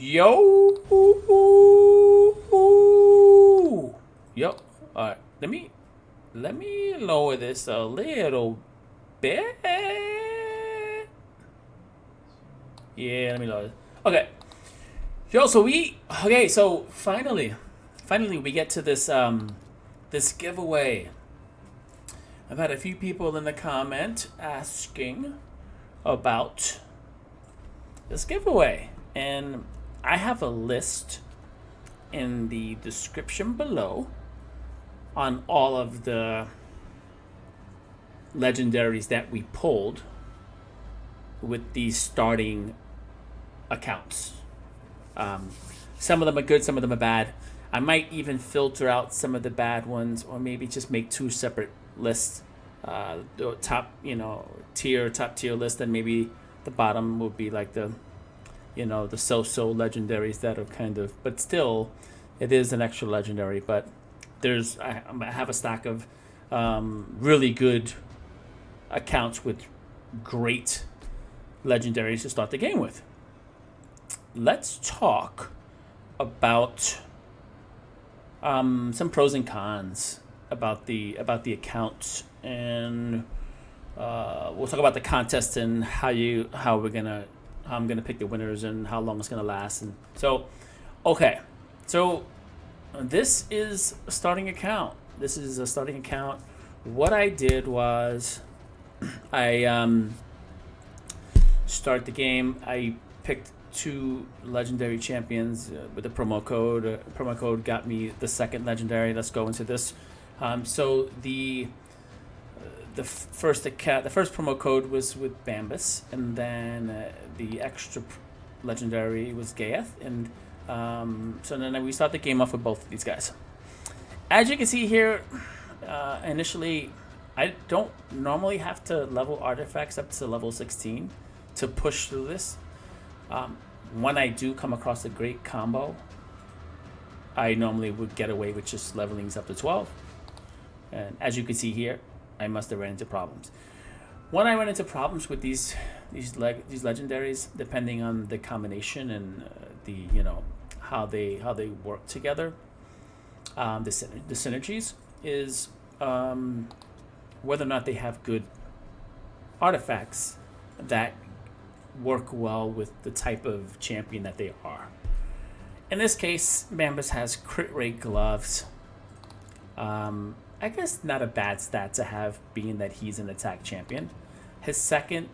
Yo. Yo. Alright. Let me lower this a little bit. Yeah, let me lower it. Okay. Yo, so finally we get to this this giveaway. I've had a few people in the comment asking about this giveaway, and I have a list in the description below on all of the legendaries that we pulled with these starting accounts. Some of them are good, some of them are bad. I might even filter out some of the bad ones, or maybe just make two separate lists. The top, top tier list, and maybe the bottom would be like the, the so-so legendaries that are kind of, but still, it is an extra legendary. But I have a stack of really good accounts with great legendaries to start the game with. Let's talk about some pros and cons about the accounts, and we'll talk about the contest and how I'm gonna pick the winners and how long it's gonna last. And so, okay, so this is a starting account. What I did was I start the game. I picked 2 legendary champions with a promo code. Promo code got me the second legendary. Let's go into this. So the first promo code was with Bambus, and then the extra legendary was Gaith, and so then we start the game off with both of these guys. As you can see here, initially, I don't normally have to level artifacts up to level 16 to push through this. When I do come across a great combo, I normally would get away with just leveling up to 12. And as you can see here, I must have ran into problems. When I run into problems with these legendaries, depending on the combination and how they work together, the synergies is whether or not they have good artifacts that work well with the type of champion that they are. In this case, Bambus has crit rate gloves. I guess not a bad stat to have, being that he's an attack champion. His second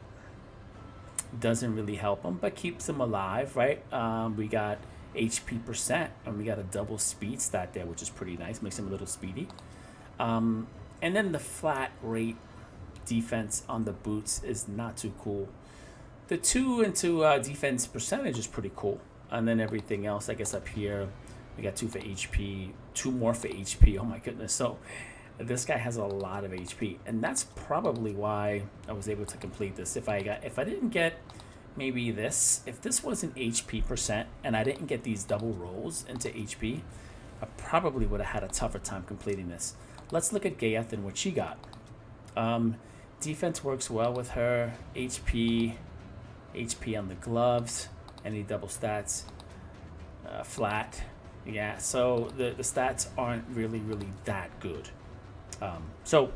doesn't really help him, but keeps him alive, right? We got HP percent, and we got a double speed stat there, which is pretty nice. Makes him a little speedy. And then the flat rate defense on the boots is not too cool. The 2 into defense percentage is pretty cool. And then everything else, I guess up here, we got 2 for HP, 2 more for HP. Oh my goodness. So this guy has a lot of HP. And that's probably why I was able to complete this. If I didn't get maybe this, if this wasn't HP percent and I didn't get these double rolls into HP, I probably would have had a tougher time completing this. Let's look at Gaith and what she got. Defense works well with her. HP on the gloves. Any double stats? Flat. Yeah, so the stats aren't really that good. So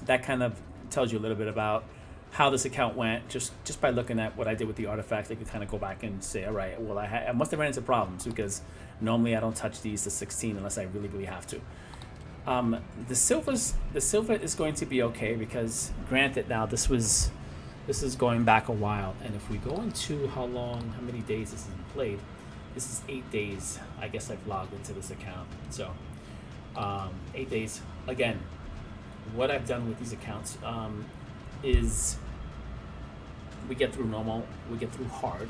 that kind of tells you a little bit about how this account went. Just by looking at what I did with the artifacts, I could kind of go back and say, all right, well, I must have ran into problems, because normally I don't touch these to 16 unless I really have to. The silver is going to be okay, because granted, now this is going back a while, and if we go into how many days this has been played, this is 8 days. I guess I've logged into this account, so 8 days. Again, what I've done with these accounts is we get through normal, we get through hard,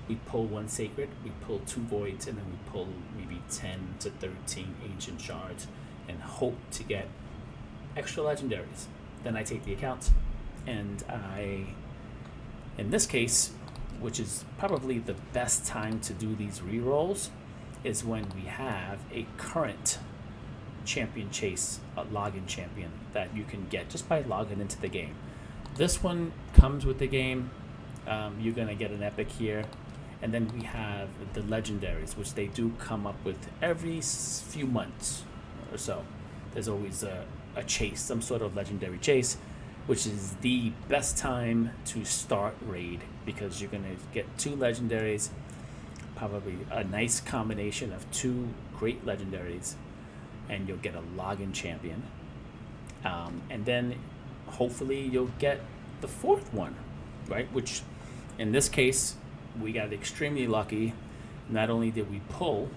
we pull 1 sacred, we pull 2 voids, and then we pull maybe 10 to 13 ancient shards, and hope to get extra legendaries. Then I take the accounts, and in this case, which is probably the best time to do these rerolls, is when we have a current champion chase, a login champion that you can get just by logging into the game. This one comes with the game. You're gonna get an epic here, And then we have the legendaries, which they do come up with every few months or so. There's always a chase, some sort of legendary chase, which is the best time to start raid, because you're going to get 2 legendaries, probably a nice combination of 2 great legendaries, and you'll get a login champion. And then hopefully you'll get the 4th one, right? Which in this case, we got extremely lucky. Not only did we pull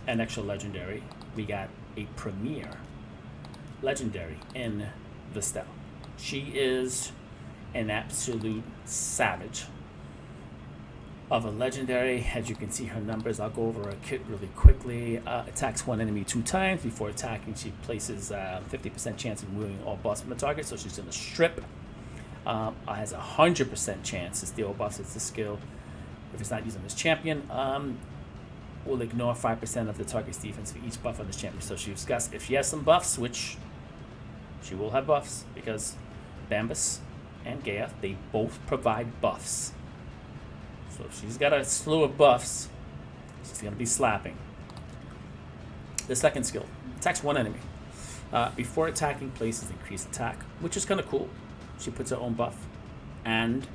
an extra legendary, we got a premier legendary in Vestele. She is an absolute savage of a legendary. As you can see her numbers, I'll go over her kit really quickly. Attacks one enemy 2 times. Before attacking, she places 50% chance of removing all buffs from the target, so she's going to strip. Has a 100% chance to steal buffs. It's a skill. If it's not using this champion, will ignore 5% of the target's defense for each buff on this champion. So if she has some buffs, which she will have buffs, because Bambus and Gaith, they both provide buffs. So if she's got a slew of buffs, she's going to be slapping. The second skill, attacks one enemy. Before attacking, places increased attack, which is kind of cool. She puts her own buff, and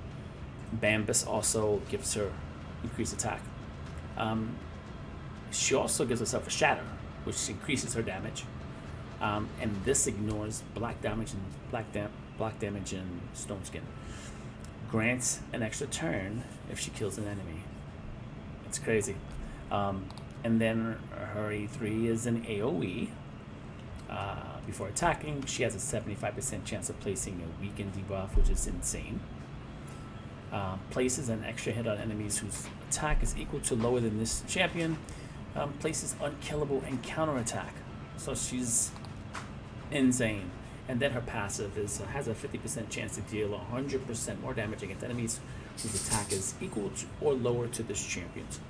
Bambus also gives her increased attack. She also gives herself a shatter, which increases her damage, and this ignores black damage and stone skin. Grants an extra turn if she kills an enemy. It's crazy. And then her E3 is an AoE. Before attacking, she has a 75% chance of placing a weaken debuff, which is insane. Places an extra hit on enemies whose attack is equal to lower than this champion. Places unkillable and counterattack. So she's insane. And then her passive has a 50% chance to deal 100% more damage against enemies whose attack is equal to or lower to this champion's.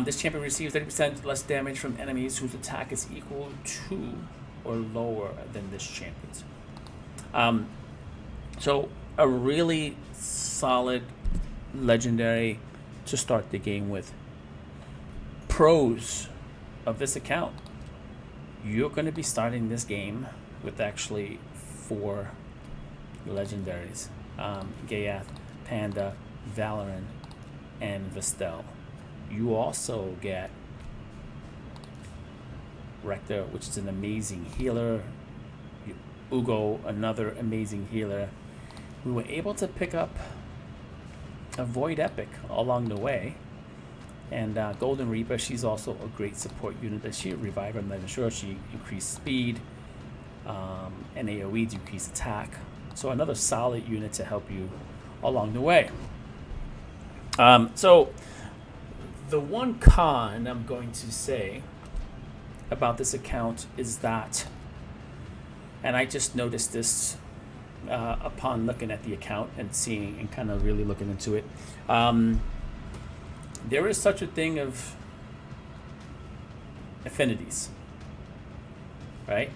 This champion receives 30% less damage from enemies whose attack is equal to or lower than this champion's. So a really solid legendary to start the game with. Pros of this account: you're going to be starting this game with actually 4 legendaries: Giath, Panda, Vallayrn, and Vestele. You also get Rector, which is an amazing healer. Ugo, another amazing healer. We were able to pick up a Void Epic along the way. And Golden Reaper, she's also a great support unit. That she revive, I'm not even sure. She increased speed, and AoE to increase attack. So another solid unit to help you along the way. So the one con I'm going to say about this account is that, and I just noticed this upon looking at the account and seeing and kind of really looking into it. There is such a thing of affinities, right?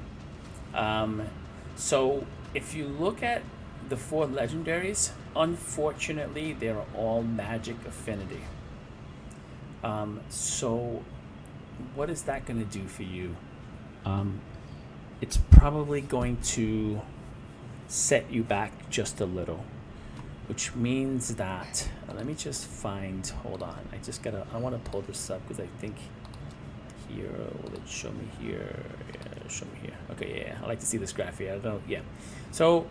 So if you look at the 4 legendaries, unfortunately, they're all magic affinity. So what is that going to do for you? It's probably going to set you back just a little, which means that, let me just find, hold on, I want to pull this up because I think here, will it show me here? Yeah, show me here. Okay, yeah, I like to see this graph here. I don't know, yeah. So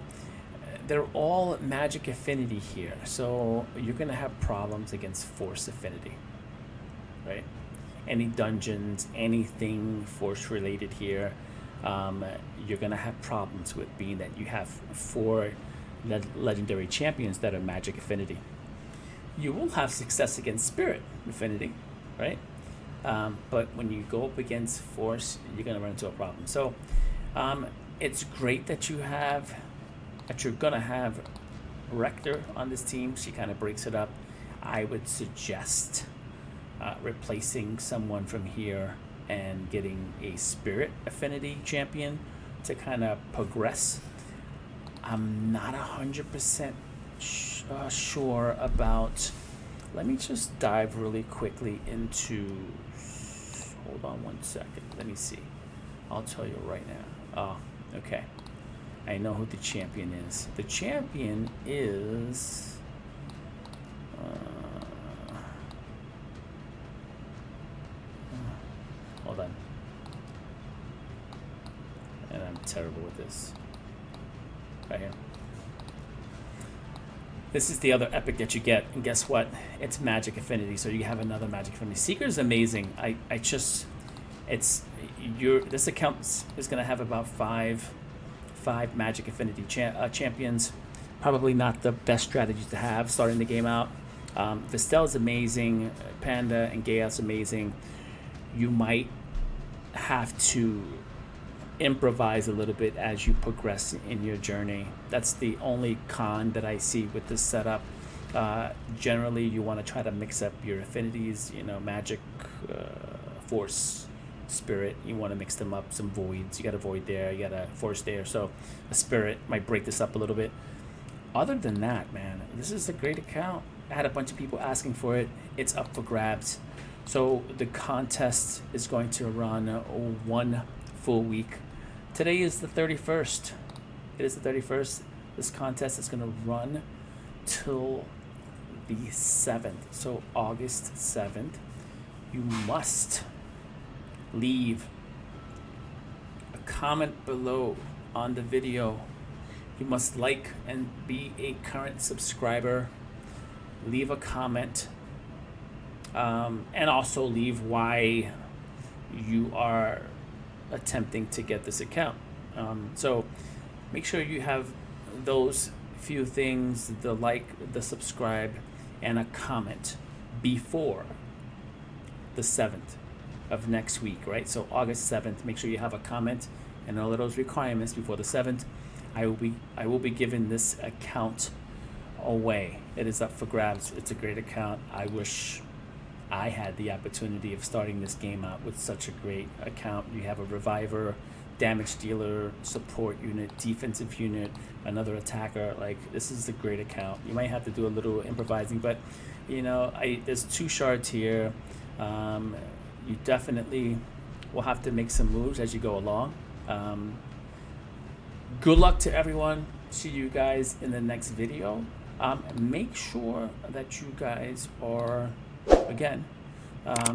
they're all magic affinity here. So you're going to have problems against force affinity, right? Any dungeons, anything force related here, you're going to have problems with, being that you have 4 legendary champions that are magic affinity. You will have success against spirit affinity, right? But when you go up against force, you're going to run into a problem. So it's great that you're going to have Rector on this team. She kind of breaks it up. I would suggest replacing someone from here and getting a spirit affinity champion to kind of progress. I'm not 100% sure about let me just dive really quickly into, hold on one second, let me see. I'll tell you right now. Oh, okay. I know who the champion is. The champion is... hold on. And I'm terrible with this. Right here. This is the other epic that you get, and guess what? It's Magic Affinity, so you have another Magic Affinity. Seeker is amazing. This account is gonna have about five Magic Affinity champions. Probably not the best strategy to have starting the game out. Vestele is amazing. Panda and Gaith is amazing. You might have to improvise a little bit as you progress in your journey. That's the only con that I see with this setup. Generally, you want to try to mix up your affinities, you know, magic, force, spirit. You want to mix them up. Some voids. You got a void there. You got a force there. So a spirit might break this up a little bit. Other than that, man, this is a great account. I had a bunch of people asking for it. It's up for grabs. So the contest is going to run 1 full week. Today is the 31st. It is the 31st. This contest is going to run till the 7th. So August 7th. You must leave a comment below on the video. You must like and be a current subscriber. Leave a comment. And also leave why you are attempting to get this account. So make sure you have those few things, the like, the subscribe, and a comment before the 7th of next week, right? So August 7th, make sure you have a comment and all of those requirements before the 7th. I will be giving this account away. It is up for grabs. It's a great account. I wish I had the opportunity of starting this game out with such a great account. You have a reviver, damage dealer, support unit, defensive unit, another attacker. Like, this is a great account. You might have to do a little improvising, but you know, there's 2 shards here. You definitely will have to make some moves as you go along. Good luck to everyone. See you guys in the next video. Make sure that you guys are, again,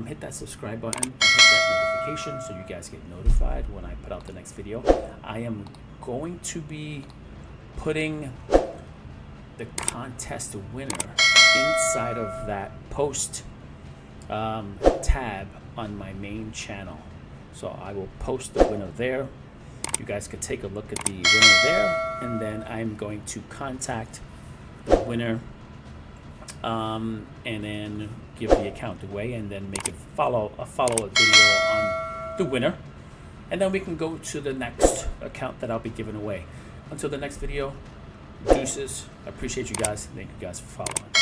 hit that subscribe button, hit that notification so you guys get notified when I put out the next video. I am going to be putting the contest winner inside of that post tab on my main channel. So I will post the winner there. You guys could take a look at the winner there, and then I'm going to contact the winner and then give the account away, and then make a follow-up video on the winner, and then we can go to the next account that I'll be giving away. Until the next video, deuces. I appreciate you guys. Thank you guys for following.